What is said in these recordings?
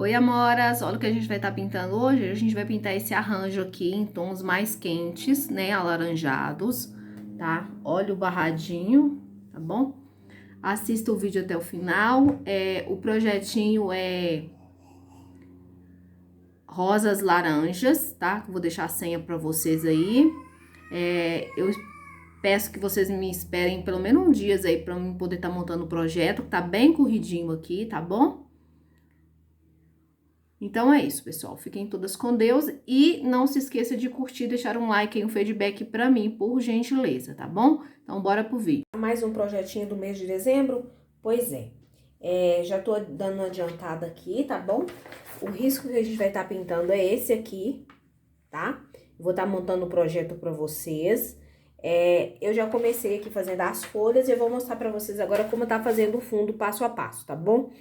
Oi, amoras! Olha o que a gente vai estar pintando hoje. A gente vai pintar esse arranjo aqui em tons mais quentes, né? Alaranjados, tá? Olha o barradinho, tá bom? Assista o vídeo até o final. O projetinho é rosas laranjas, tá? Vou deixar a senha pra vocês aí. Eu peço que vocês me esperem pelo menos um dia aí pra eu poder estar montando o projeto, que tá bem corridinho aqui, tá bom? Então é isso, pessoal. Fiquem todas com Deus e não se esqueça de curtir, deixar um like e um feedback pra mim, por gentileza, tá bom? Então bora pro vídeo. Mais um projetinho do mês de dezembro? Pois é. Já tô dando uma adiantada aqui, tá bom? O risco que a gente vai estar pintando é esse aqui, tá? Vou estar montando o projeto pra vocês. Eu já comecei aqui fazendo as folhas e eu vou mostrar pra vocês agora como tá fazendo o fundo passo a passo, tá bom?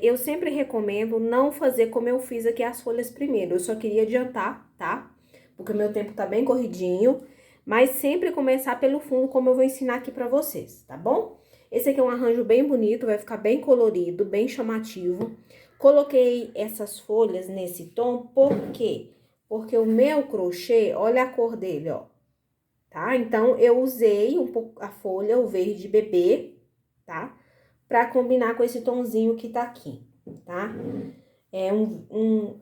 Eu sempre recomendo não fazer como eu fiz aqui as folhas primeiro. Eu só queria adiantar, tá? Porque o meu tempo tá bem corridinho. Mas sempre começar pelo fundo, como eu vou ensinar aqui pra vocês, tá bom? Esse aqui é um arranjo bem bonito, vai ficar bem colorido, bem chamativo. Coloquei essas folhas nesse tom, por quê? Porque o meu crochê, olha a cor dele, ó. Tá? Então, eu usei um pouco a folha, o verde bebê, tá? Pra combinar com esse tonzinho que tá aqui, tá? É um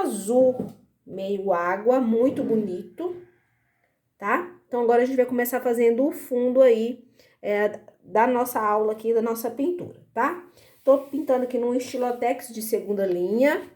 azul meio água, muito bonito, tá? Então, agora a gente vai começar fazendo o fundo aí da nossa aula aqui, da nossa pintura, tá? Tô pintando aqui num estilotex de segunda linha,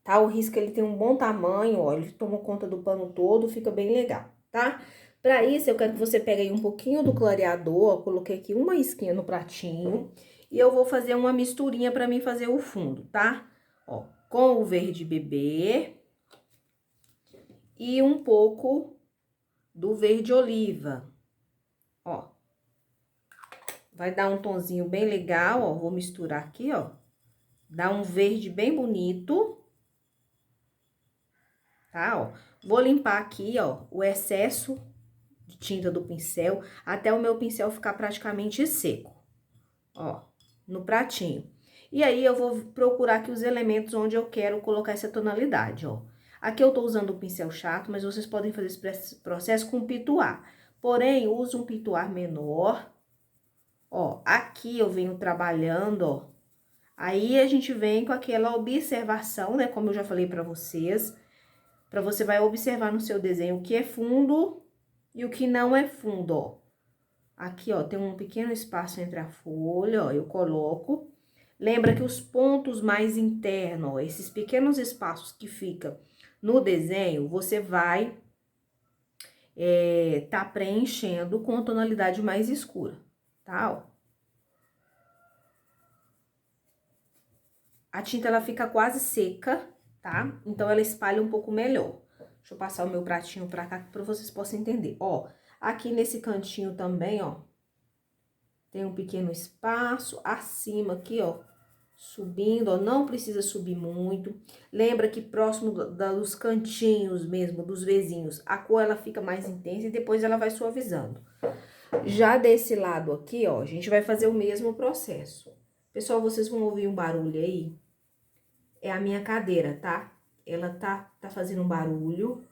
tá? O risco, ele tem um bom tamanho, ó, ele toma conta do pano todo, fica bem legal, tá? Pra isso, eu quero que você pegue aí um pouquinho do clareador, ó, coloquei aqui uma isquinha no pratinho, e eu vou fazer uma misturinha pra mim fazer o fundo, tá? Ó, com o verde bebê e um pouco do verde oliva, ó. Vai dar um tonzinho bem legal, ó, vou misturar aqui, ó. Dá um verde bem bonito, tá, ó. Vou limpar aqui, ó, o excesso de tinta do pincel, até o meu pincel ficar praticamente seco, ó, no pratinho. E aí, eu vou procurar aqui os elementos onde eu quero colocar essa tonalidade, ó. Aqui eu tô usando o pincel chato, mas vocês podem fazer esse processo com pituar. Porém, eu uso um pituar menor, ó. Aqui eu venho trabalhando, ó. Aí, a gente vem com aquela observação, né, como eu já falei pra vocês, você vai observar no seu desenho o que é fundo e o que não é fundo, ó. Aqui, ó, tem um pequeno espaço entre a folha, ó, eu coloco. Lembra que os pontos mais internos, ó, esses pequenos espaços que fica no desenho, você vai tá preenchendo com a tonalidade mais escura, tá, ó. A tinta, ela fica quase seca, tá? Então, ela espalha um pouco melhor. Deixa eu passar o meu pratinho pra cá, pra vocês possam entender. Ó, aqui nesse cantinho também, ó, tem um pequeno espaço. Acima aqui, ó, subindo, ó, não precisa subir muito. Lembra que próximo dos cantinhos mesmo, dos vizinhos, a cor, ela fica mais intensa e depois ela vai suavizando. Já desse lado aqui, ó, a gente vai fazer o mesmo processo. Pessoal, vocês vão ouvir um barulho aí. É a minha cadeira, tá? Ela tá fazendo um barulho.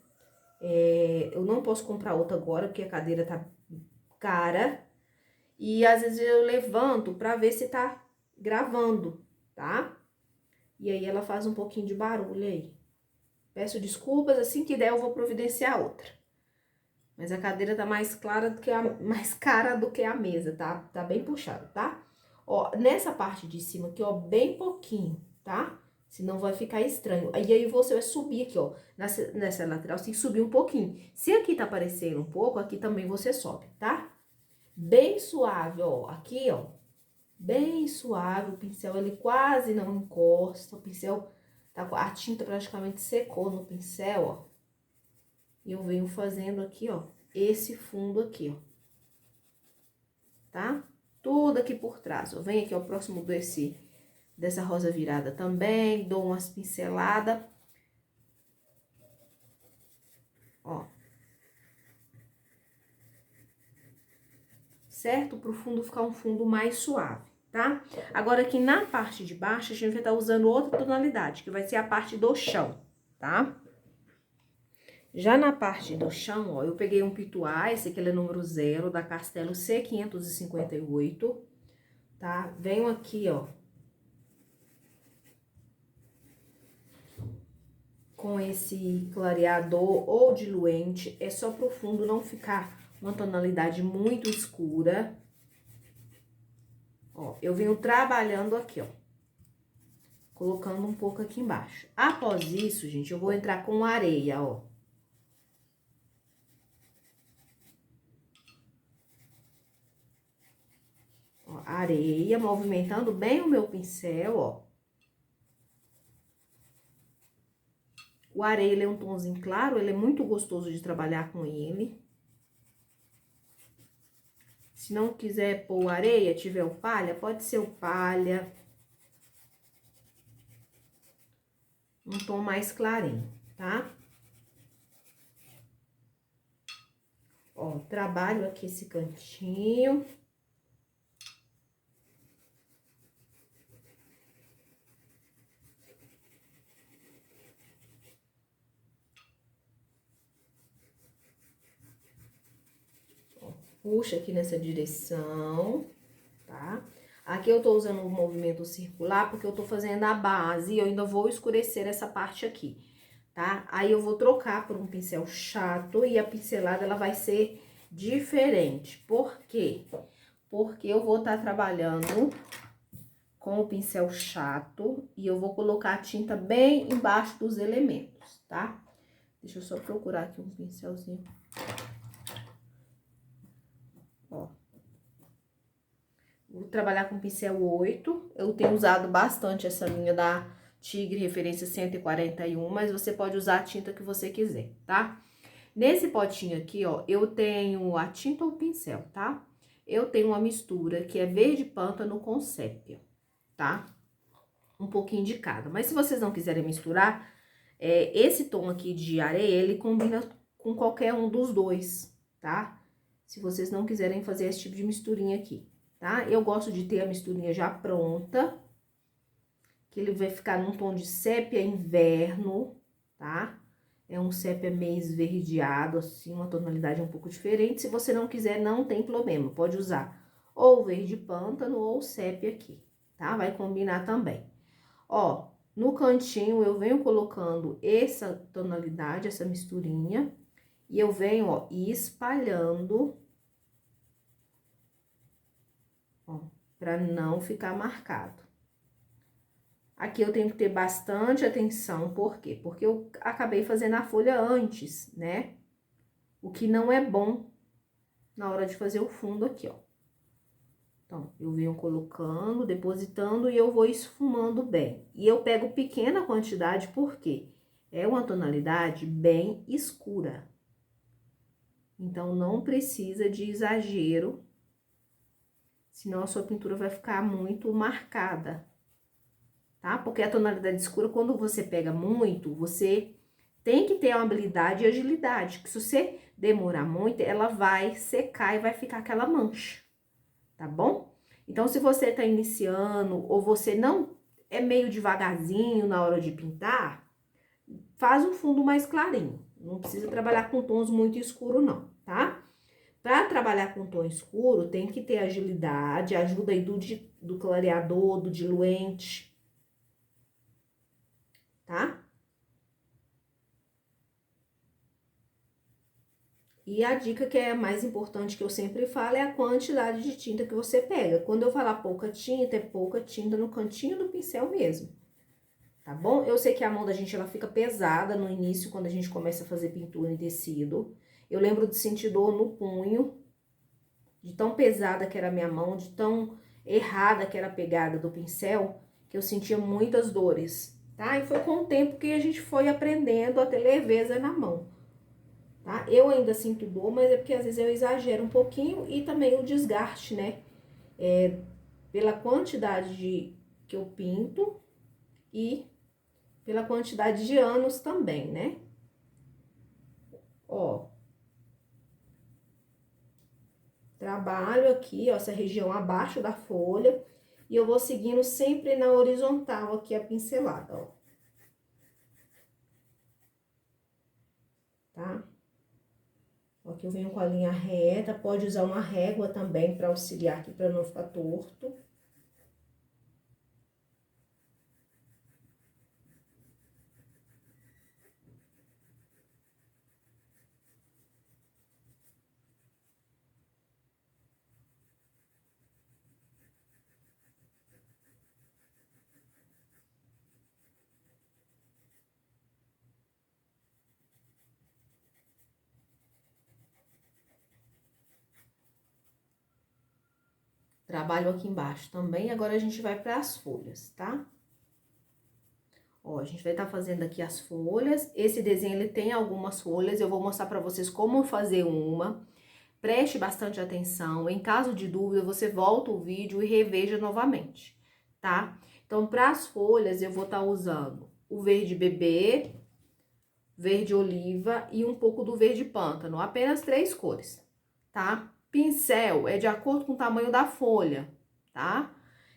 Eu não posso comprar outra agora, porque a cadeira tá cara. E às vezes eu levanto pra ver se tá gravando, tá? E aí ela faz um pouquinho de barulho aí. Peço desculpas, assim que der eu vou providenciar outra. Mas a cadeira tá mais clara do que mais cara do que a mesa, tá? Tá bem puxado, tá? Ó, nessa parte de cima aqui, ó, bem pouquinho, tá? Senão vai ficar estranho. Aí você vai subir aqui, ó, nessa lateral, você tem que subir um pouquinho. Se aqui tá aparecendo um pouco, aqui também você sobe, tá? Bem suave, ó, aqui, ó, bem suave, o pincel, ele quase não encosta, o pincel, a tinta praticamente secou no pincel, ó. E eu venho fazendo aqui, ó, esse fundo aqui, ó, tá? Tudo aqui por trás, ó, vem aqui, ó, próximo dessa rosa virada também, dou umas pinceladas, ó. Certo? Pro fundo ficar um fundo mais suave, tá? Agora, aqui na parte de baixo, a gente vai estar usando outra tonalidade, que vai ser a parte do chão, tá? Já na parte do chão, ó, eu peguei um pituá, esse aqui ele é número 0, da Castelo C558, tá? Venho aqui, ó, com esse clareador ou diluente, é só pro fundo não ficar uma tonalidade muito escura. Ó, eu venho trabalhando aqui, ó, colocando um pouco aqui embaixo. Após isso, gente, eu vou entrar com areia, ó. Ó, areia, movimentando bem o meu pincel, ó. O areia, ele é um tomzinho claro, ele é muito gostoso de trabalhar com ele. Se não quiser pôr areia, tiver o palha, pode ser o palha. Um tom mais clarinho, tá? Ó, trabalho aqui esse cantinho. Puxa aqui nessa direção, tá? Aqui eu tô usando o movimento circular porque eu tô fazendo a base e eu ainda vou escurecer essa parte aqui, tá? Aí eu vou trocar por um pincel chato e a pincelada ela vai ser diferente. Por quê? Porque eu vou estar trabalhando com o pincel chato e eu vou colocar a tinta bem embaixo dos elementos, tá? Deixa eu só procurar aqui um pincelzinho. Ó. Vou trabalhar com pincel 8. Eu tenho usado bastante essa linha da Tigre, referência 141, mas você pode usar a tinta que você quiser, tá? Nesse potinho aqui, ó, eu tenho a tinta ou pincel, tá? Eu tenho uma mistura que é verde pântano com sépia, tá? Um pouquinho de cada. Mas se vocês não quiserem misturar, esse tom aqui de areia, ele combina com qualquer um dos dois, tá? Se vocês não quiserem fazer esse tipo de misturinha aqui, tá? Eu gosto de ter a misturinha já pronta, que ele vai ficar num tom de sépia inverno, tá? É um sépia meio esverdeado, assim, uma tonalidade um pouco diferente. Se você não quiser, não tem problema, pode usar ou verde pântano ou sépia aqui, tá? Vai combinar também. Ó, no cantinho eu venho colocando essa tonalidade, essa misturinha, e eu venho, ó, espalhando, ó, pra não ficar marcado. Aqui eu tenho que ter bastante atenção, por quê? Porque eu acabei fazendo a folha antes, né? O que não é bom na hora de fazer o fundo aqui, ó. Então, eu venho colocando, depositando e eu vou esfumando bem. E eu pego pequena quantidade, porque é uma tonalidade bem escura. Então, não precisa de exagero, senão a sua pintura vai ficar muito marcada, tá? Porque a tonalidade escura, quando você pega muito, você tem que ter uma habilidade e agilidade, que se você demorar muito, ela vai secar e vai ficar aquela mancha, tá bom? Então, se você tá iniciando ou você não é meio devagarzinho na hora de pintar, faz um fundo mais clarinho. Não precisa trabalhar com tons muito escuros, não, tá? Para trabalhar com tom escuro, tem que ter agilidade, ajuda aí do clareador, do diluente, tá? E a dica que é a mais importante que eu sempre falo é a quantidade de tinta que você pega. Quando eu falar pouca tinta, é pouca tinta no cantinho do pincel mesmo, tá bom? Eu sei que a mão da gente, ela fica pesada no início, quando a gente começa a fazer pintura em tecido. Eu lembro de sentir dor no punho, de tão pesada que era a minha mão, de tão errada que era a pegada do pincel, que eu sentia muitas dores, tá? E foi com o tempo que a gente foi aprendendo a ter leveza na mão, tá? Eu ainda sinto dor, mas é porque às vezes eu exagero um pouquinho e também o desgaste, né? Pela quantidade que eu pinto e pela quantidade de anos também, né? Ó, trabalho aqui, ó, essa região abaixo da folha E eu vou seguindo sempre na horizontal aqui a pincelada, ó. Tá? Aqui eu venho com a linha reta, pode usar uma régua também para auxiliar aqui, para não ficar torto. Trabalho aqui embaixo também, agora a gente vai para as folhas, tá? Ó, a gente vai estar fazendo aqui as folhas. Esse desenho, ele tem algumas folhas, eu vou mostrar para vocês como fazer uma. Preste bastante atenção, em caso de dúvida, você volta o vídeo e reveja novamente, tá? Então, para as folhas, eu vou estar usando o verde bebê, verde oliva e um pouco do verde pântano, apenas 3 cores, tá? Pincel é de acordo com o tamanho da folha, tá?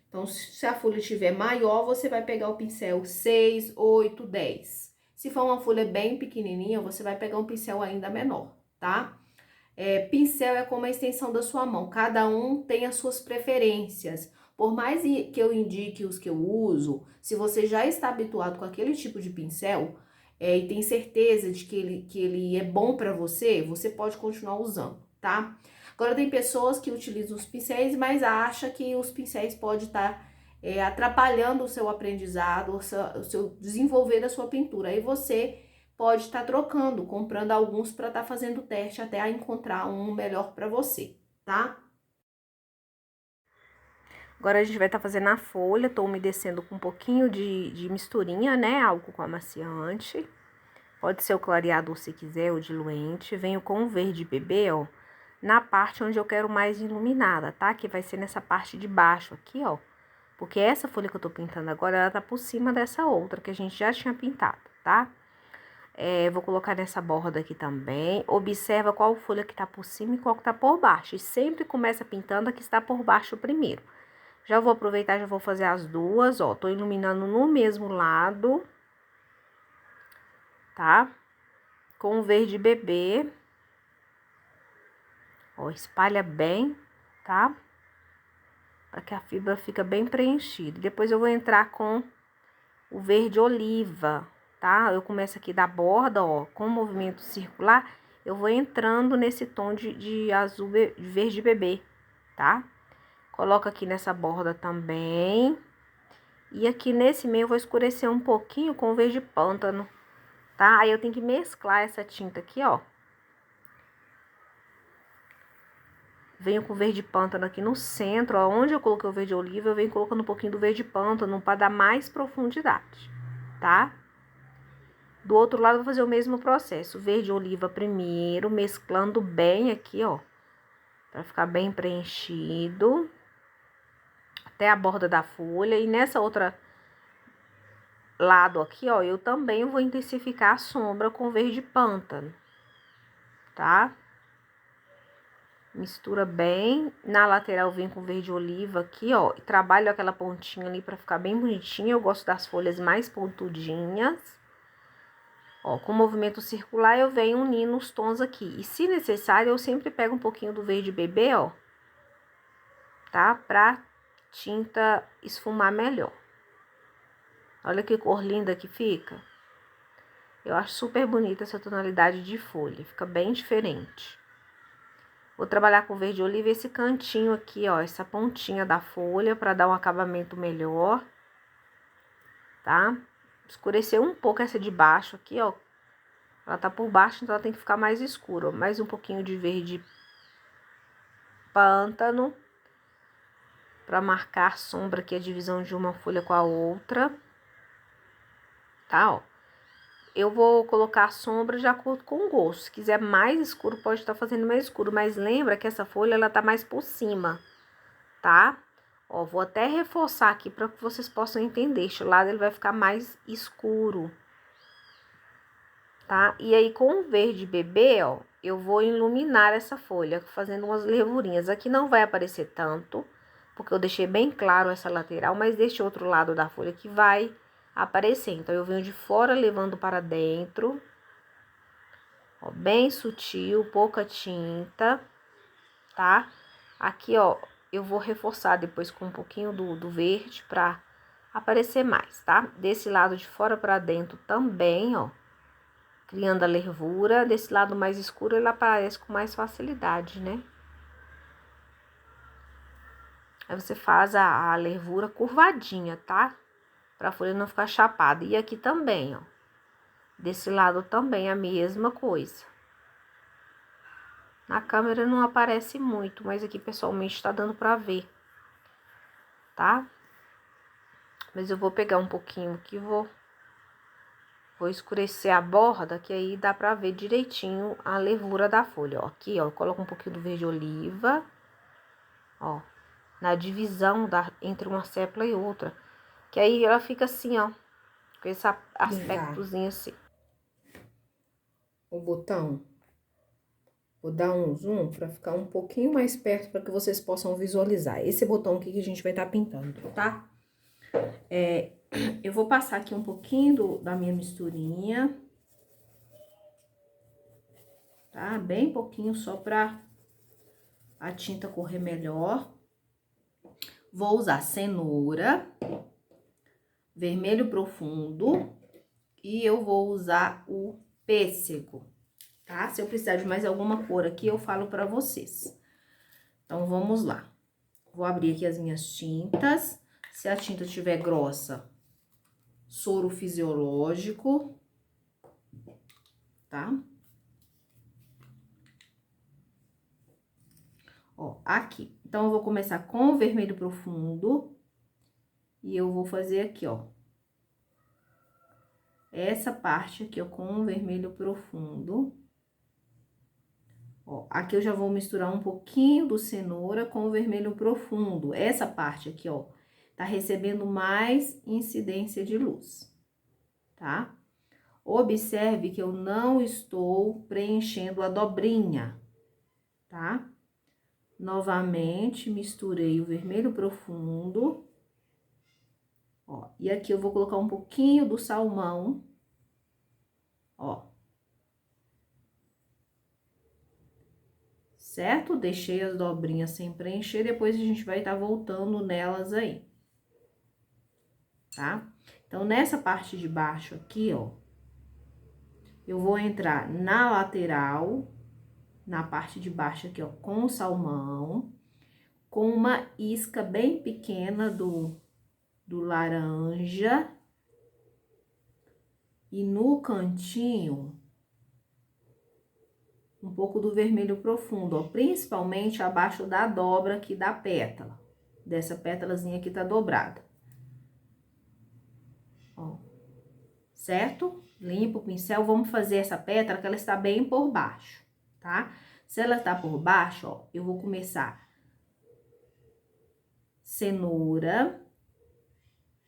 Então, se a folha estiver maior, você vai pegar o pincel 6, 8, 10. Se for uma folha bem pequenininha, você vai pegar um pincel ainda menor, tá? Pincel é como a extensão da sua mão, cada um tem as suas preferências. Por mais que eu indique os que eu uso, se você já está habituado com aquele tipo de pincel, e tem certeza de que ele é bom para você, você pode continuar usando, tá? Agora, tem pessoas que utilizam os pincéis, mas acham que os pincéis podem estar atrapalhando o seu aprendizado, o seu desenvolver da sua pintura. Aí você pode estar trocando, comprando alguns para estar fazendo o teste até encontrar um melhor para você, tá? Agora a gente vai estar fazendo a folha, tô umedecendo com um pouquinho de misturinha, né? Álcool com amaciante. Pode ser o clareador se quiser, ou diluente. Venho com o verde bebê, ó, na parte onde eu quero mais iluminada, tá? Que vai ser nessa parte de baixo aqui, ó. Porque essa folha que eu tô pintando agora, ela tá por cima dessa outra que a gente já tinha pintado, tá? Vou colocar nessa borda aqui também. Observa qual folha que tá por cima e qual que tá por baixo. E sempre começa pintando a que está por baixo primeiro. Já vou aproveitar, já vou fazer as duas, ó. Tô iluminando no mesmo lado, tá? Com o verde bebê. Ó, espalha bem, tá? Para que a fibra fica bem preenchida. Depois eu vou entrar com o verde oliva, tá? Eu começo aqui da borda, ó, com o movimento circular, eu vou entrando nesse tom de azul, de verde bebê, tá? Coloco aqui nessa borda também. E aqui nesse meio eu vou escurecer um pouquinho com o verde pântano, tá? Aí eu tenho que mesclar essa tinta aqui, ó. Venho com o verde pântano aqui no centro, ó, onde eu coloquei o verde oliva, eu venho colocando um pouquinho do verde pântano para dar mais profundidade, tá? Do outro lado, eu vou fazer o mesmo processo. Verde oliva primeiro, mesclando bem aqui, ó. Pra ficar bem preenchido. Até a borda da folha. E nessa outra lado aqui, ó, eu também vou intensificar a sombra com verde pântano. Tá? Mistura bem. Na lateral, vem com verde oliva aqui, ó. E trabalho aquela pontinha ali pra ficar bem bonitinha. Eu gosto das folhas mais pontudinhas. Ó, com o movimento circular, eu venho unindo os tons aqui. E, se necessário, eu sempre pego um pouquinho do verde bebê, ó. Tá? Pra tinta esfumar melhor. Olha que cor linda que fica. Eu acho super bonita essa tonalidade de folha. Fica bem diferente. Vou trabalhar com verde oliva esse cantinho aqui, ó. Essa pontinha da folha pra dar um acabamento melhor. Tá? Escurecer um pouco essa de baixo aqui, ó. Ela tá por baixo, então ela tem que ficar mais escura. Mais um pouquinho de verde pântano. Pra marcar a sombra aqui, a divisão de uma folha com a outra. Tá, ó. Eu vou colocar a sombra de acordo com o gosto. Se quiser mais escuro, pode estar fazendo mais escuro. Mas lembra que essa folha, ela tá mais por cima, tá? Ó, vou até reforçar aqui para que vocês possam entender. Este lado, ele vai ficar mais escuro. Tá? E aí, com o verde bebê, ó, eu vou iluminar essa folha, fazendo umas levurinhas. Aqui não vai aparecer tanto, porque eu deixei bem claro essa lateral, mas deste outro lado da folha que vai aparecer. Então, eu venho de fora levando para dentro, ó, bem sutil, pouca tinta, tá? Aqui, ó, eu vou reforçar depois com um pouquinho do verde pra aparecer mais, tá? Desse lado de fora pra dentro também, ó, criando a lervura. Desse lado mais escuro, ele aparece com mais facilidade, né? Aí você faz a lervura curvadinha, tá? Pra folha não ficar chapada. E aqui também, ó. Desse lado também a mesma coisa. Na câmera não aparece muito, mas aqui pessoalmente tá dando pra ver, tá? Mas eu vou pegar um pouquinho aqui, vou escurecer a borda, que aí dá pra ver direitinho a lervura da folha, ó. Aqui, ó, eu coloco um pouquinho do verde oliva, ó, na divisão entre uma sépala e outra. Que aí ela fica assim, ó, com esse aspectozinho assim. O botão, vou dar um zoom pra ficar um pouquinho mais perto para que vocês possam visualizar. Esse botão aqui que a gente vai estar pintando, tá? Eu vou passar aqui um pouquinho da minha misturinha, tá? Bem pouquinho só pra a tinta correr melhor. Vou usar cenoura, vermelho profundo e eu vou usar o pêssego, tá? Se eu precisar de mais alguma cor aqui, eu falo pra vocês. Então, vamos lá. Vou abrir aqui as minhas tintas. Se a tinta estiver grossa, soro fisiológico, tá? Ó, aqui. Então, eu vou começar com o vermelho profundo. E eu vou fazer aqui, ó. Essa parte aqui, ó, com o vermelho profundo. Ó, aqui eu já vou misturar um pouquinho do cenoura com o vermelho profundo. Essa parte aqui, ó, tá recebendo mais incidência de luz, tá? Observe que eu não estou preenchendo a dobrinha, tá? Novamente, misturei o vermelho profundo. Ó, e aqui eu vou colocar um pouquinho do salmão, ó. Certo? Deixei as dobrinhas sem preencher, depois a gente vai estar voltando nelas aí, tá? Então, nessa parte de baixo aqui, ó, eu vou entrar na lateral, na parte de baixo aqui, ó, com o salmão, com uma isca bem pequena do laranja. E no cantinho, um pouco do vermelho profundo, ó, principalmente abaixo da dobra aqui da pétala. Dessa pétalazinha que tá dobrada. Ó, certo? Limpa o pincel, vamos fazer essa pétala que ela está bem por baixo, tá? Se ela tá por baixo, ó, eu vou começar cenoura,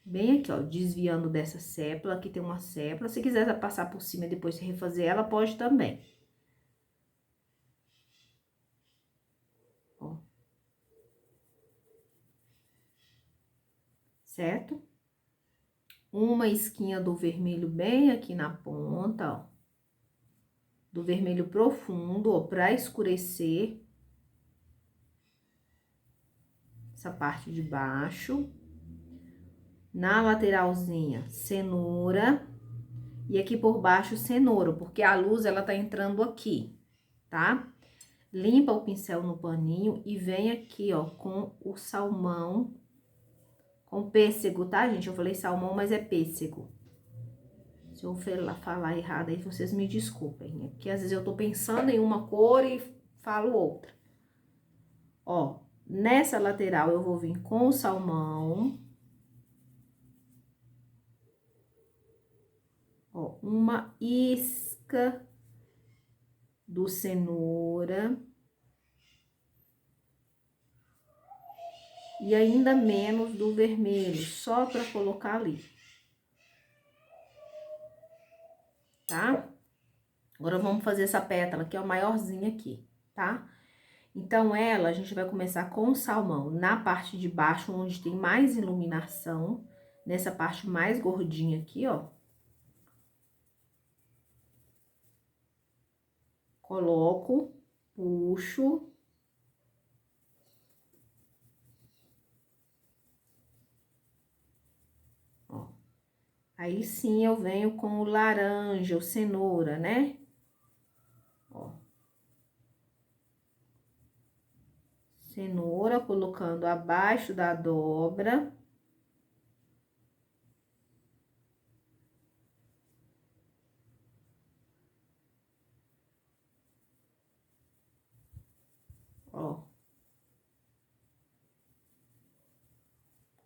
bem aqui, ó, desviando dessa sépala, aqui tem uma sépala, se quiser passar por cima e depois refazer ela, pode também. Ó. Certo? Uma esquinha do vermelho bem aqui na ponta, ó. Do vermelho profundo, ó, pra escurecer essa parte de baixo. Na lateralzinha, cenoura. E aqui por baixo, cenoura, porque a luz, ela tá entrando aqui, tá? Limpa o pincel no paninho e vem aqui, ó, com o salmão, com pêssego, tá, gente? Eu falei salmão, mas é pêssego. Se eu falar errado aí, vocês me desculpem, né? Porque às vezes eu tô pensando em uma cor e falo outra. Ó, nessa lateral eu vou vir com o salmão. Ó, uma isca do cenoura. E ainda menos do vermelho, só pra colocar ali. Tá? Agora, vamos fazer essa pétala, que é o maiorzinho aqui, tá? Então, ela, a gente vai começar com o salmão na parte de baixo, onde tem mais iluminação, nessa parte mais gordinha aqui, ó. Coloco, puxo. Ó. Aí sim eu venho com o laranja, o cenoura, né? Ó. Cenoura, colocando abaixo da dobra. Ó.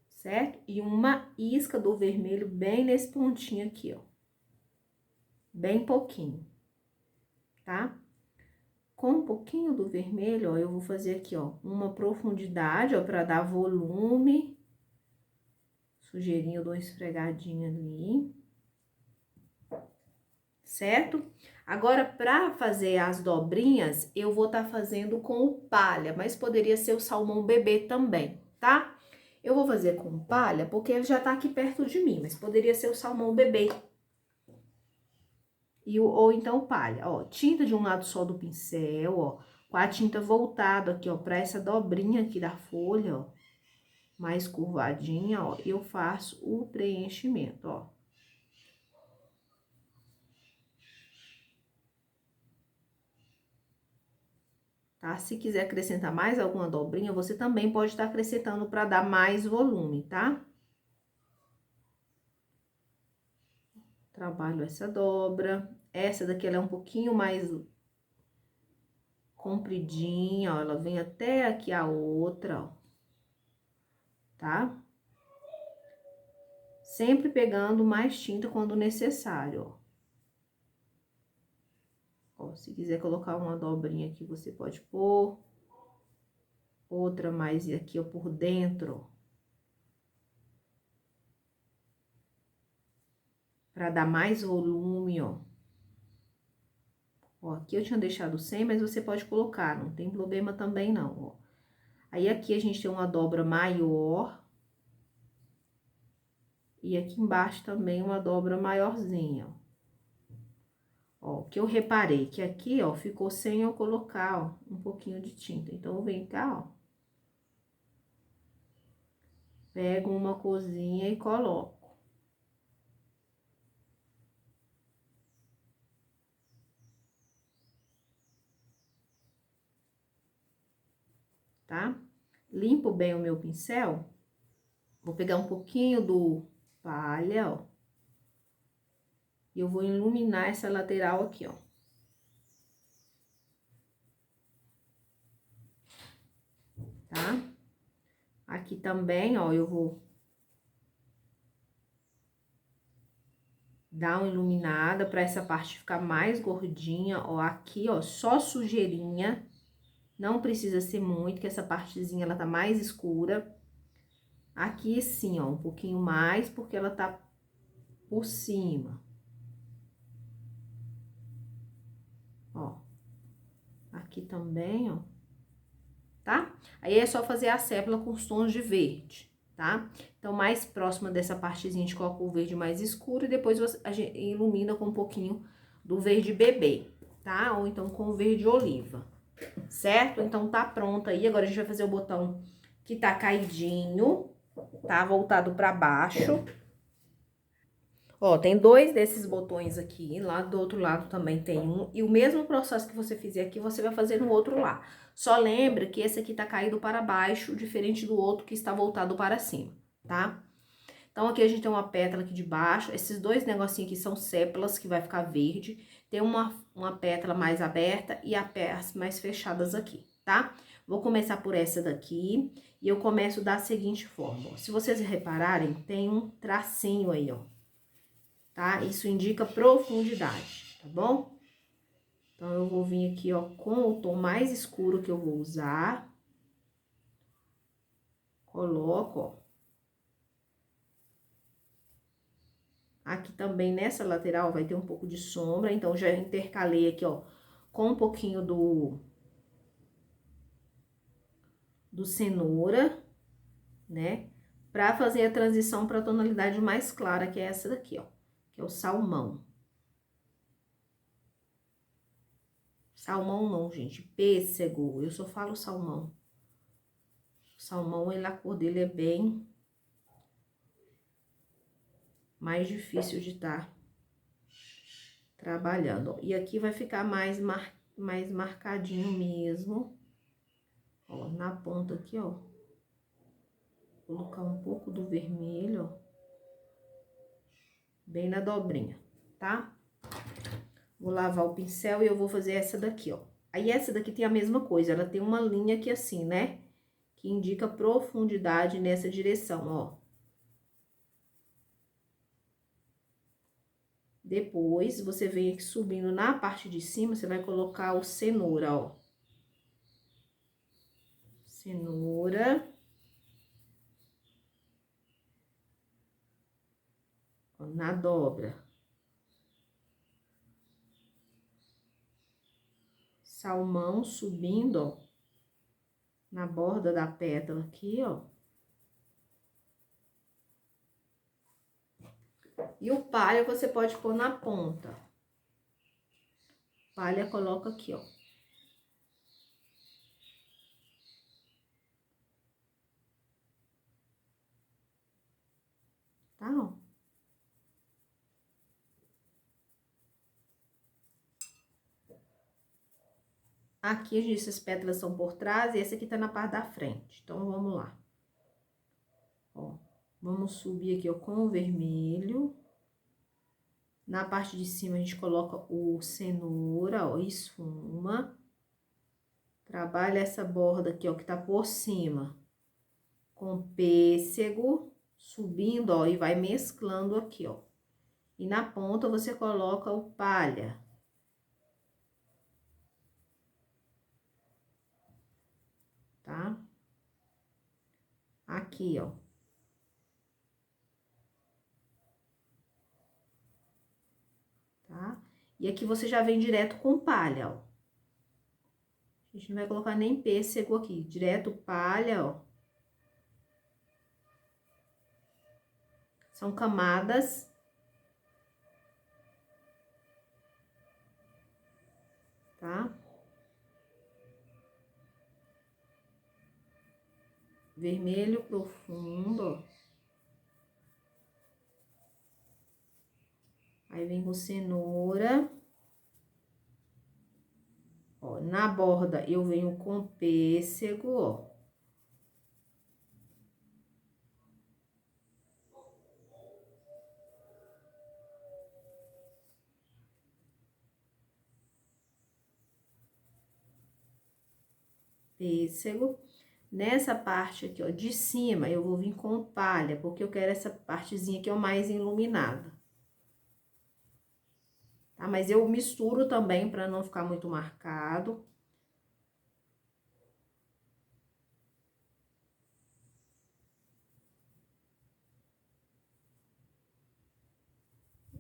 Certo? E uma isca do vermelho bem nesse pontinho aqui, ó. Bem pouquinho, tá? Com um pouquinho do vermelho, ó, eu vou fazer aqui, ó, uma profundidade, ó, pra dar volume. Sujeirinho, eu dou uma esfregadinha ali. Certo? Agora, pra fazer as dobrinhas, eu vou tá fazendo com o palha, mas poderia ser o salmão bebê também, tá? Eu vou fazer com palha, porque ele já tá aqui perto de mim, mas poderia ser o salmão bebê. Ou então palha, ó, tinta de um lado só do pincel, ó, com a tinta voltada aqui, ó, pra essa dobrinha aqui da folha, ó, mais curvadinha, ó, eu faço o preenchimento, ó. Tá? Se quiser acrescentar mais alguma dobrinha, você também pode estar acrescentando pra dar mais volume, tá? Trabalho essa dobra. Essa daqui, ela é um pouquinho mais compridinha, ó, ela vem até aqui a outra, ó. Tá? Sempre pegando mais tinta quando necessário, ó. Ó, se quiser colocar uma dobrinha aqui, você pode pôr. Outra mais aqui, ó, por dentro, ó. Pra dar mais volume, ó. Ó, aqui eu tinha deixado sem, mas você pode colocar, não tem problema também não, ó. Aí, aqui a gente tem uma dobra maior. E aqui embaixo também uma dobra maiorzinha, ó. Ó, que eu reparei que aqui, ó, ficou sem eu colocar, ó, um pouquinho de tinta. Então, eu venho cá, ó. Pego uma corzinha e coloco. Tá? Limpo bem o meu pincel. Vou pegar um pouquinho do palha, ó. E eu vou iluminar essa lateral aqui, ó. Tá? Aqui também, ó, eu vou dar uma iluminada pra essa parte ficar mais gordinha, ó. Aqui, ó, só sujeirinha. Não precisa ser muito, que essa partezinha, ela tá mais escura. Aqui, sim, ó, um pouquinho mais, porque ela tá por cima. Ó. Aqui também, ó. Tá? Aí, é só fazer a sépula com os tons de verde, tá? Então, mais próxima dessa partezinha, a gente coloca o verde mais escuro e depois a gente ilumina com um pouquinho do verde bebê, tá? Ou então com o verde oliva, certo? Então, tá pronto aí. Agora, a gente vai fazer o botão que tá caidinho, tá? Voltado pra baixo. Ó, tem dois desses botões aqui, lá do outro lado também tem um. E o mesmo processo que você fizer aqui, você vai fazer no outro lá. Só lembra que esse aqui tá caído para baixo, diferente do outro que está voltado para cima, tá? Então, aqui a gente tem uma pétala aqui de baixo. Esses dois negocinhos aqui são sépalas, que vai ficar verde. Tem uma pétala mais aberta e as mais fechadas aqui, tá? Vou começar por essa daqui. E eu começo da seguinte forma, ó. Se vocês repararem, tem um tracinho aí, ó. Tá? Isso indica profundidade, tá bom? Então, eu vou vir aqui, ó, com o tom mais escuro que eu vou usar. Coloco, ó. Aqui também, nessa lateral, vai ter um pouco de sombra, então, já intercalei aqui, ó, com um pouquinho do cenoura, né? Pra fazer a transição pra tonalidade mais clara, que é essa daqui, ó. Que é o salmão. Salmão não, gente, pêssego. Eu só falo salmão. O salmão, a cor dele é bem mais difícil de estar trabalhando. E aqui vai ficar mais marcadinho mesmo. Ó, na ponta aqui, ó. Vou colocar um pouco do vermelho, ó. Bem na dobrinha, tá? Vou lavar o pincel e eu vou fazer essa daqui, ó. Aí, essa daqui tem a mesma coisa, ela tem uma linha aqui assim, né? Que indica profundidade nessa direção, ó. Depois, você vem aqui subindo na parte de cima, você vai colocar o cenoura, ó. Cenoura. Ó, na dobra. Salmão subindo, ó. Na borda da pétala aqui, ó. E o palha você pode pôr na ponta. Palha coloca aqui, ó. Tá, ó. Aqui, a gente, essas pétalas são por trás e esse aqui tá na parte da frente. Então, vamos lá. Ó, vamos subir aqui, ó, com o vermelho. Na parte de cima, a gente coloca o cenoura, ó, esfuma. Trabalha essa borda aqui, ó, que tá por cima. Com pêssego, subindo, ó, e vai mesclando aqui, ó. E na ponta, você coloca o palha. Tá? Aqui, ó. Tá? E aqui você já vem direto com palha, ó. A gente não vai colocar nem pêssego aqui, direto palha, ó. São camadas. Tá? Vermelho profundo, ó. Aí, vem com cenoura. Ó, na borda, eu venho com pêssego, ó. Pêssego. Nessa parte aqui, ó, de cima, eu vou vir com palha, porque eu quero essa partezinha aqui, ó, mais iluminada. Tá? Mas eu misturo também, pra não ficar muito marcado.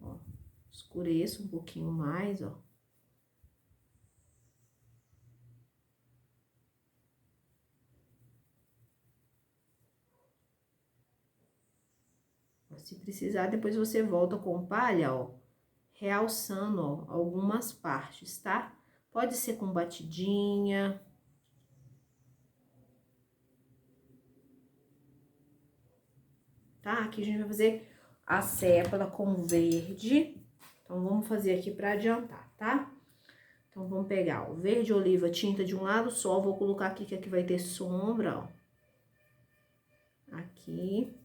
Ó, escureço um pouquinho mais, ó. Se precisar, depois você volta com palha, ó, realçando, ó, algumas partes, tá? Pode ser com batidinha. Tá? Aqui a gente vai fazer a sépala com verde. Então, vamos fazer aqui pra adiantar, tá? Então, vamos pegar o verde oliva, tinta de um lado só. Vou colocar aqui, que aqui vai ter sombra, ó. Aqui.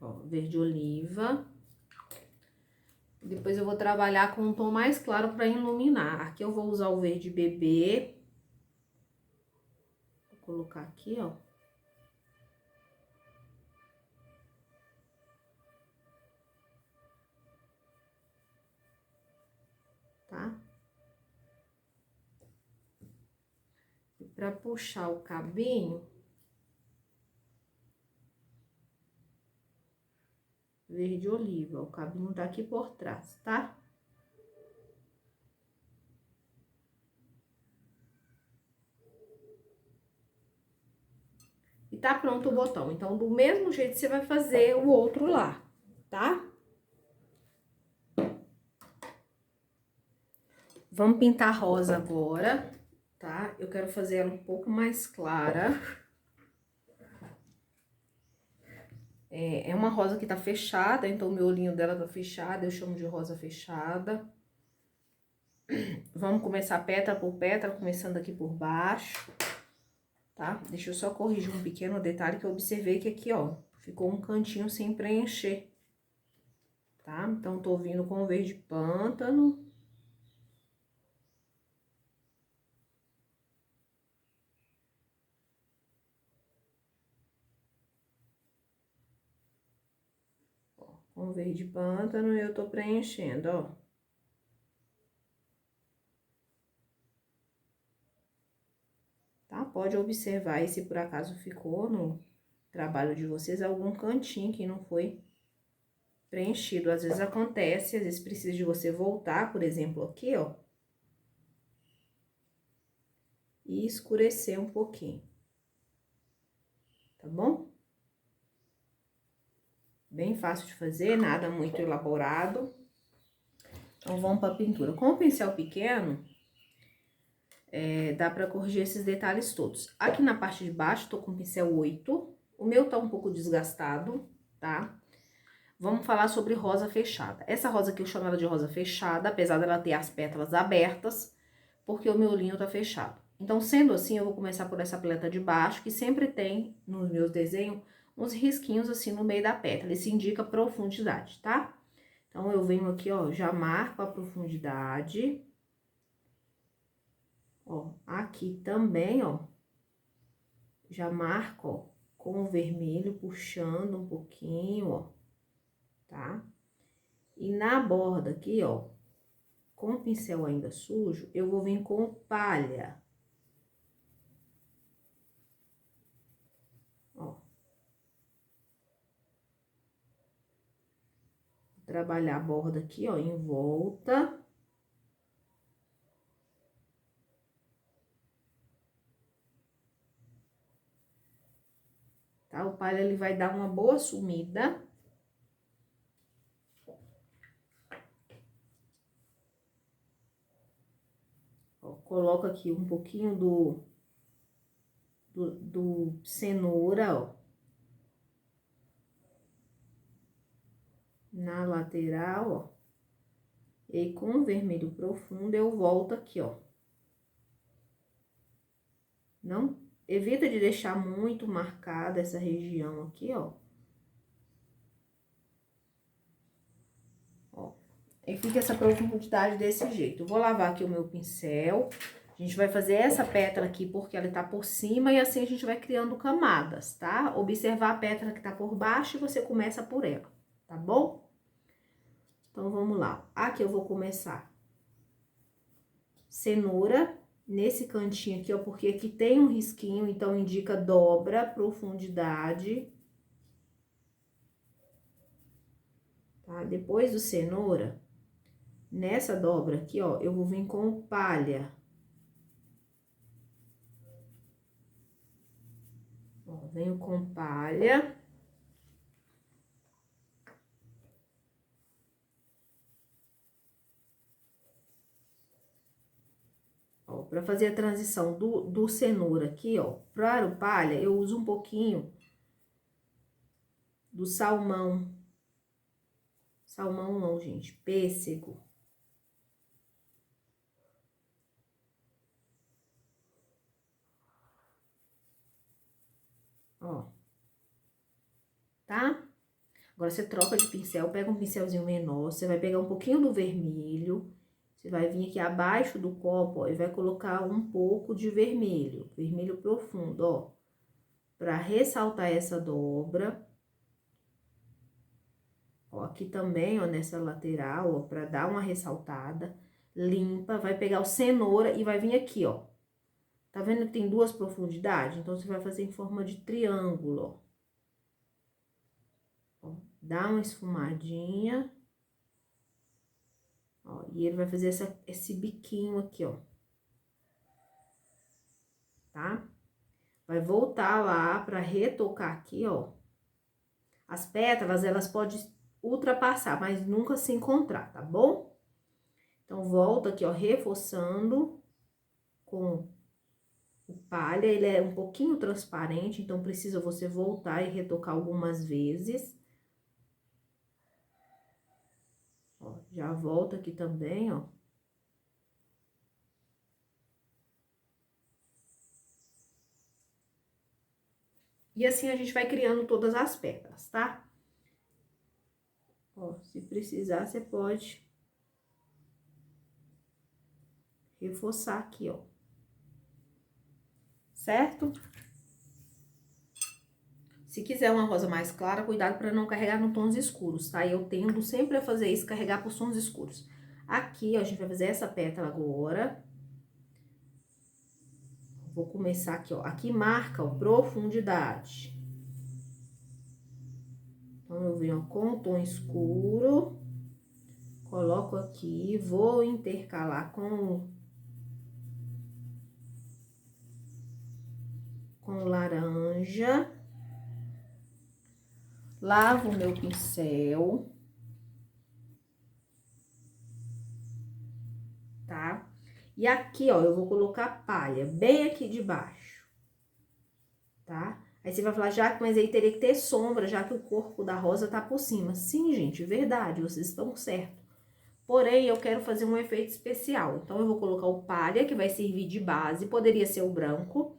Ó, verde oliva. Depois eu vou trabalhar com um tom mais claro pra iluminar. Aqui eu vou usar o verde bebê. Vou colocar aqui, ó. Tá? E pra puxar o cabinho, verde oliva. O cabinho tá aqui por trás, tá? tá pronto o botão. Então, do mesmo jeito, você vai fazer o outro lá, tá? Vamos pintar rosa agora, tá? Eu quero fazer ela um pouco mais clara. É uma rosa que tá fechada, então o miolinho dela tá fechado, eu chamo de rosa fechada. Vamos começar pétala por pétala, começando aqui por baixo, tá? Deixa eu só corrigir um pequeno detalhe que eu observei que aqui, ó, ficou um cantinho sem preencher, tá? Então, tô vindo com o verde pântano. Com o verde pântano, eu tô preenchendo, ó. Tá? Pode observar aí se por acaso ficou no trabalho de vocês algum cantinho que não foi preenchido. Às vezes acontece, às vezes precisa de você voltar, por exemplo, aqui, ó. E escurecer um pouquinho. Tá bom? Bem fácil de fazer, nada muito elaborado. Então, vamos pra pintura. Com o pincel pequeno, dá pra corrigir esses detalhes todos. Aqui na parte de baixo, tô com o pincel 8. O meu tá um pouco desgastado, tá? Vamos falar sobre rosa fechada. Essa rosa aqui eu chamo ela de rosa fechada, apesar dela ter as pétalas abertas, porque o meu linho tá fechado. Então, sendo assim, eu vou começar por essa pleta de baixo, que sempre tem, nos meus desenhos, uns risquinhos assim no meio da pétala. Isso indica profundidade, tá? Então, eu venho aqui, ó, já marco a profundidade. Ó, aqui também, ó, já marco, ó, com o vermelho, puxando um pouquinho, ó, tá? E na borda aqui, ó, com o pincel ainda sujo, eu vou vir com palha. Ó. Trabalhar a borda aqui, ó, em volta. Tá? O palha, ele vai dar uma boa sumida. Ó, coloco aqui um pouquinho do cenoura, ó. Na lateral, ó. E com o vermelho profundo, eu volto aqui, ó. Não, evita de deixar muito marcada essa região aqui, ó. Ó, e fica essa profundidade desse jeito. Eu vou lavar aqui o meu pincel. A gente vai fazer essa pétala aqui porque ela tá por cima e assim a gente vai criando camadas, tá? Observar a pétala que tá por baixo e você começa por ela, tá bom? Então, vamos lá. Aqui eu vou começar cenoura nesse cantinho aqui, ó, porque aqui tem um risquinho, então indica dobra, profundidade. Tá? Depois do cenoura, nessa dobra aqui, ó, eu vou vir com palha. Ó, venho com palha. Ó, pra fazer a transição do cenoura aqui, ó, para o palha, eu uso um pouquinho do salmão. Salmão não, gente, pêssego. Ó. Tá? Agora, você troca de pincel, pega um pincelzinho menor, você vai pegar um pouquinho do vermelho, você vai vir aqui abaixo do copo, ó, e vai colocar um pouco de vermelho, vermelho profundo, ó, pra ressaltar essa dobra. Ó, aqui também, ó, nessa lateral, ó, pra dar uma ressaltada, limpa, vai pegar o cenoura e vai vir aqui, ó. Tá vendo que tem duas profundidades? Então, você vai fazer em forma de triângulo, ó. Ó, dá uma esfumadinha. Ó, e ele vai fazer esse biquinho aqui, ó. Tá? vai voltar lá pra retocar aqui, ó. As pétalas, elas podem ultrapassar, mas nunca se encontrar, tá bom? Então, volta aqui, ó, reforçando com o palha. Ele é um pouquinho transparente, então precisa você voltar e retocar algumas vezes. Ó, já volta aqui também, ó. E assim a gente vai criando todas as pétalas, tá? Ó, se precisar, você pode reforçar aqui, ó. Certo? Se quiser uma rosa mais clara, cuidado para não carregar no tons escuros, tá? Eu tendo sempre a fazer isso, carregar por tons escuros. Aqui, ó, a gente vai fazer essa pétala agora. Vou começar aqui, ó. Aqui marca, ó, profundidade. Então, eu venho, ó, com o tom escuro. Coloco aqui, vou intercalar com o laranja. Lavo o meu pincel. Tá? E aqui, ó, eu vou colocar palha bem aqui de baixo. Tá? Aí você vai falar, já mas aí teria que ter sombra, já que o corpo da rosa tá por cima. Sim, gente, verdade, vocês estão certos. Porém, eu quero fazer um efeito especial. Então, eu vou colocar o palha, que vai servir de base, poderia ser o branco.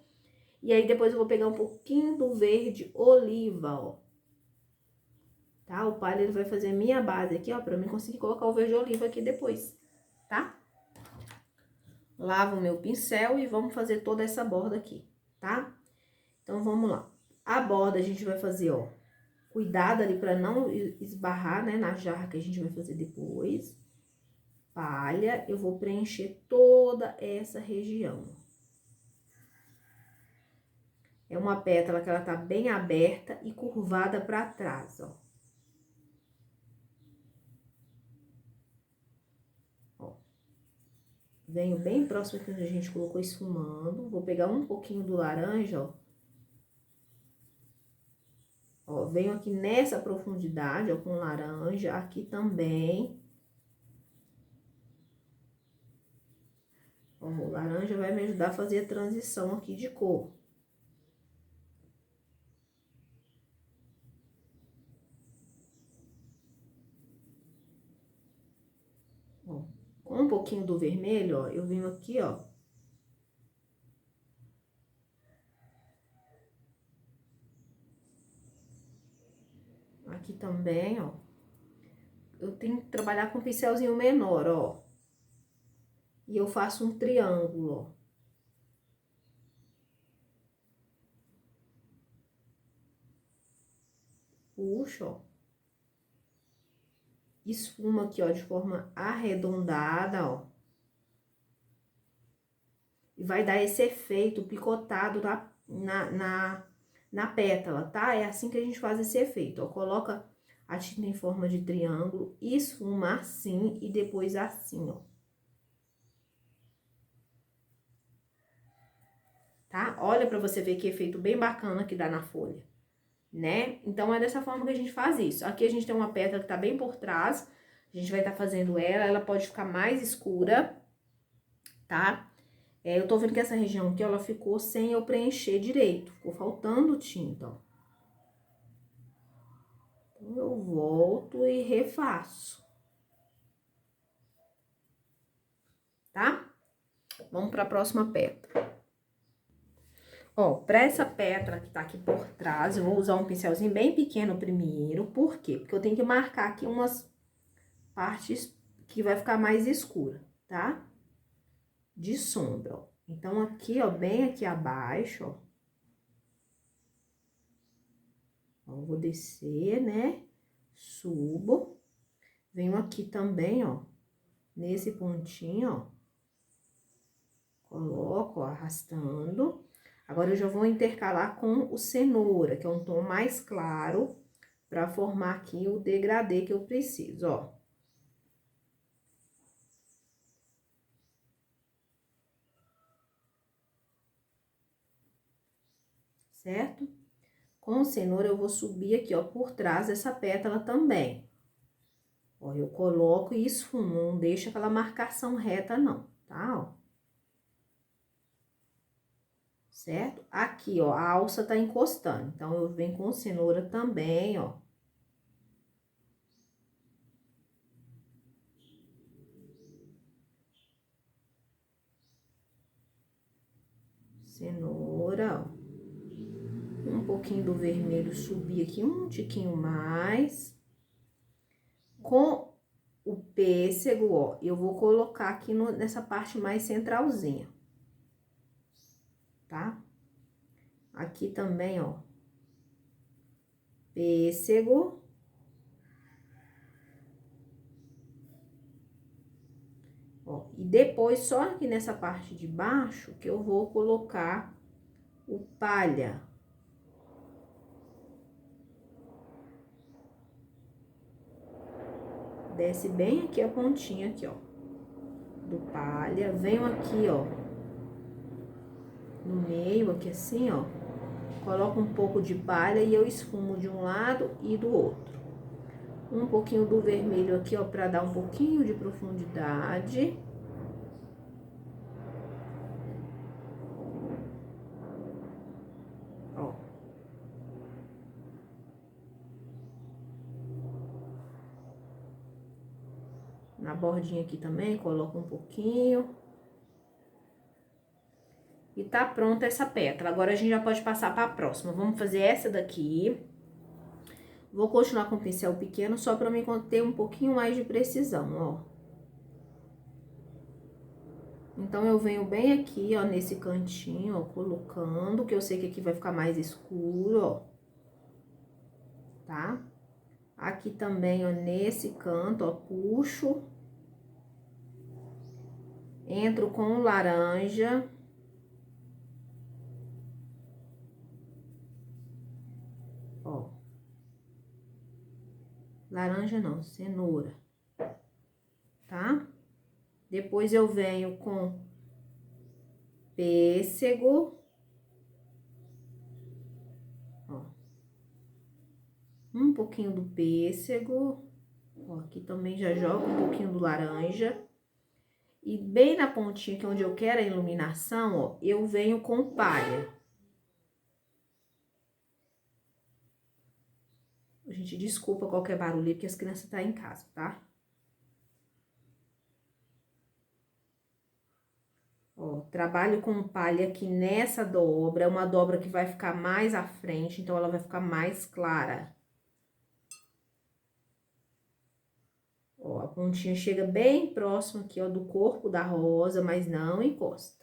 E aí, depois eu vou pegar um pouquinho do verde oliva, ó. Tá? O palha, ele vai fazer minha base aqui, ó, pra mim conseguir colocar o verde oliva aqui depois, tá? Lavo o meu pincel e vamos fazer toda essa borda aqui, tá? Então, vamos lá. A borda a gente vai fazer, ó, cuidado ali pra não esbarrar, né, na jarra que a gente vai fazer depois. Palha, eu vou preencher toda essa região. É uma pétala que ela tá bem aberta e curvada pra trás, ó. Ó. Venho bem próximo aqui onde a gente colocou esfumando. Vou pegar um pouquinho do laranja, ó. Ó, venho aqui nessa profundidade, ó, com laranja, aqui também. Ó, o laranja vai me ajudar a fazer a transição aqui de cor. Ó, com um pouquinho do vermelho, ó, eu venho aqui, ó. Aqui também, ó. Eu tenho que trabalhar com um pincelzinho menor, ó. E eu faço um triângulo, ó. Puxo, ó. Esfuma aqui, ó, de forma arredondada, ó. E vai dar esse efeito picotado na pétala, tá? É assim que a gente faz esse efeito, ó. Coloca a tinta em forma de triângulo, esfuma assim e depois assim, ó. Tá? Olha pra você ver que efeito bem bacana que dá na folha, né? Então, é dessa forma que a gente faz isso. Aqui a gente tem uma pétala que tá bem por trás, a gente vai estar fazendo ela pode ficar mais escura, tá? Eu tô vendo que essa região aqui, ela ficou sem eu preencher direito, ficou faltando tinta, ó. Então, eu volto e refaço, tá? Vamos pra próxima pétala. Ó, pra essa pétala que tá aqui por trás, eu vou usar um pincelzinho bem pequeno primeiro. Por quê? Porque eu tenho que marcar aqui umas partes que vai ficar mais escura, tá? De sombra, ó. Então, aqui, ó, bem aqui abaixo, ó. Ó, eu vou descer, né? Subo. Venho aqui também, ó, nesse pontinho, ó. Coloco, ó, arrastando. Agora, eu já vou intercalar com o cenoura, que é um tom mais claro, pra formar aqui o degradê que eu preciso, ó. certo? Com cenoura, eu vou subir aqui, ó, por trás dessa pétala também. Ó, eu coloco e esfumo, não deixa aquela marcação reta, não, tá? Ó. Certo? Aqui, ó, a alça tá encostando, então, eu venho com cenoura também, ó. Cenoura, ó. Um pouquinho do vermelho subir aqui, um tiquinho mais. Com o pêssego, ó, eu vou colocar aqui nessa parte mais centralzinha. Tá? Aqui também, ó. Pêssego. Ó, e depois, só aqui nessa parte de baixo, que eu vou colocar o palha. Desce bem aqui a pontinha aqui, ó, do palha. Venho aqui, ó, no meio, aqui assim, ó. Coloco um pouco de palha e eu esfumo de um lado e do outro. Um pouquinho do vermelho aqui, ó, pra dar um pouquinho de profundidade. Ó. Na bordinha aqui também, coloco um pouquinho. E tá pronta essa pétala. Agora, a gente já pode passar pra próxima. Vamos fazer essa daqui. Vou continuar com o pincel pequeno, só pra mim ter um pouquinho mais de precisão, ó. Então, eu venho bem aqui, ó, nesse cantinho, ó, colocando, que eu sei que aqui vai ficar mais escuro, ó. Tá? Aqui também, ó, nesse canto, ó, puxo. Entro com o laranja. Ó. Laranja não, cenoura. Tá? Depois eu venho com pêssego. Ó. Um pouquinho do pêssego. Ó, aqui também já jogo um pouquinho do laranja. E bem na pontinha aqui onde eu quero a iluminação, ó, eu venho com palha. Gente, desculpa qualquer barulho, porque as crianças estão em casa, tá? Ó, trabalho com palha aqui nessa dobra, é uma dobra que vai ficar mais à frente, então ela vai ficar mais clara. Ó, a pontinha chega bem próximo aqui, ó, do corpo da rosa, mas não encosta.